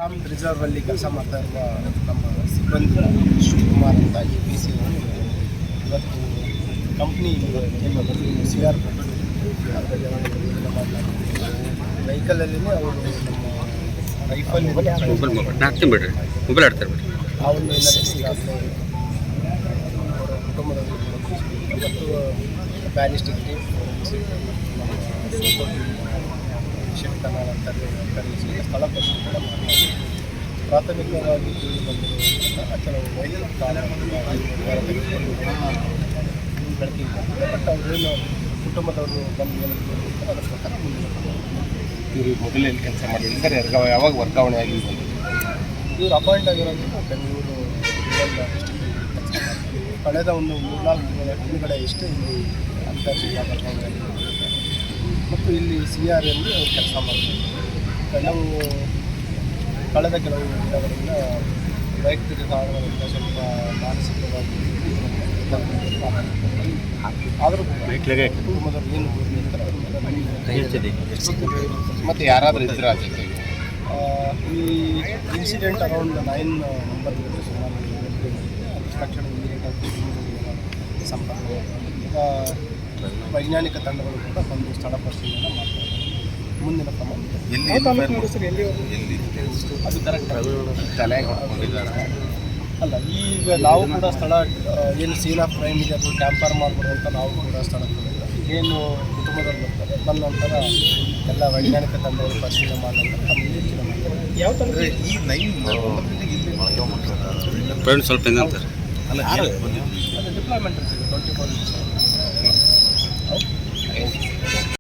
ರಾಮ್ ರಿಸರ್ವಲ್ಲಿ ಕೆಲಸ ಮಾಡ್ತಾ ಇರುವ ನಮ್ಮ ಸಿಬ್ಬಂದಿ ಶಿವಕುಮಾರ್ ಅಂತ APC ಇವತ್ತು ಕಂಪ್ನಿ ಸಿ ಆರ್ ವೆಹಿಕಲಲ್ಲಿ ಅವರು ನಮ್ಮ ರೈಫಲ್ ಮೊಬೈಲ್ ಆಡ್ತಾರೆ ಬಿಡ್ರಿ ಆ ಒಂದು ಹಿನ್ನೆಲೆಯಲ್ಲಿ ಅವರ ಕುಟುಂಬದವರು ಮತ್ತು ಬ್ಯಾಲಿಸ್ಟಿಕ್ ಟೀಮ್ ಶಿಕ್ಷಕನ ಕರೆಸಿ ಸ್ಥಳ ಪರಿಶೀಲನೆ ಮಾಡಿ ಪ್ರಾಥಮಿಕವಾಗಿ ಬಂದಿರುವ ಕೆಲವು ವೈದ್ಯರ ಬೆಳಕಿಗೆ ಬಂದಿದೆ. ಬಟ್ ಅವರೇನು ಕುಟುಂಬದವರು ಬಂದು ಅದರ ಪ್ರಕಾರ ಇವರು ಮೊದಲೇನು ಕೆಲಸ ಮಾಡಿದ್ರು ಸರ್? ಯಾವಾಗ ವರ್ಗಾವಣೆ ಆಗಿ ಬಂದಿದೆ? ಇವರು ಅಪಾಯಿಂಟ್ ಆಗಿರೋದು ಬೆಂಗಳೂರು ಡಿಸ್ಟ್ರಿಕ್ಟ್ ಕೆಲಸ ಮಾಡ್ತಾರೆ. ಕಳೆದ ಒಂದು 3-4 ತಿಂಗಳ ಹಿಂದುಗಡೆ ಇಷ್ಟೇ ಇಲ್ಲಿ ಅಂತರ್ ಜಿಲ್ಲಾ ವರ್ಗಾವಣೆ ಮತ್ತು ಇಲ್ಲಿ CR ಎಂದು ಕೆಲಸ ಮಾಡ್ತಾರೆ. ಕಳೆದ ಕೆಲವು ದಿನಗಳಿಂದ ವೈಯಕ್ತಿಕ ಕಾರಣಗಳಿಂದ ಸ್ವಲ್ಪ ಮಾನಸಿಕವಾಗಿ ಆದರೂ ಕುಟುಂಬದವ್ರು ಏನು ಮತ್ತು ಯಾರಾದರೂ ಇದ್ರ ಜೊತೆಗೆ ಈ ಇನ್ಸಿಡೆಂಟ್ ಅರೌಂಡ್ 9 ನಂಬರ್ ಸುಮಾರು ತಕ್ಷಣ ಸಂಪರ್ಕ ಈಗ ವೈಜ್ಞಾನಿಕ ತಂಡಗಳು ಕೂಡ ಬಂದು ಸ್ಥಳ ಪರಿಶೀಲನೆ ಮಾಡ್ತಾರೆ. ಮುಂದಿನ ಕ್ರಮ ಅದು ಕರೆಕ್ಟ್ ತಲೆ ಹೊಡ್ಕೊಂಡಿದ್ದಾರೆ ಅಲ್ಲ. ಈಗ ನಾವು ಕೂಡ ಸ್ಥಳ ಏನು ಸೀನ್ ಆಫ್ ಕ್ರೈಮ್ ಇದೆ ಅದು ಟ್ಯಾಂಪರ್ ಮಾಡ್ಬೋದು ಅಂತ ನಾವು ಕೂಡ ಸ್ಥಳಕ್ಕೆ ಏನು ಕುಟುಂಬದಲ್ಲಿ ಬರ್ತಾರೆ ಬಂದ ನಂತರ ಎಲ್ಲ ವೈಜ್ಞಾನಿಕ ತಂಡಗಳು ಪರಿಶೀಲನೆ ಮಾಡಿದ ನಂತರ ನಮಗೆ ಹೆಚ್ಚಿನ ಮಾಹಿತಿ ಯಾವ ಥರ ಈ 9 ಸ್ವಲ್ಪ ಅದು ಡಿಪ್ಲಾಯ್ಮೆಂಟ್ ಇರ್ತದೆ 24 hours.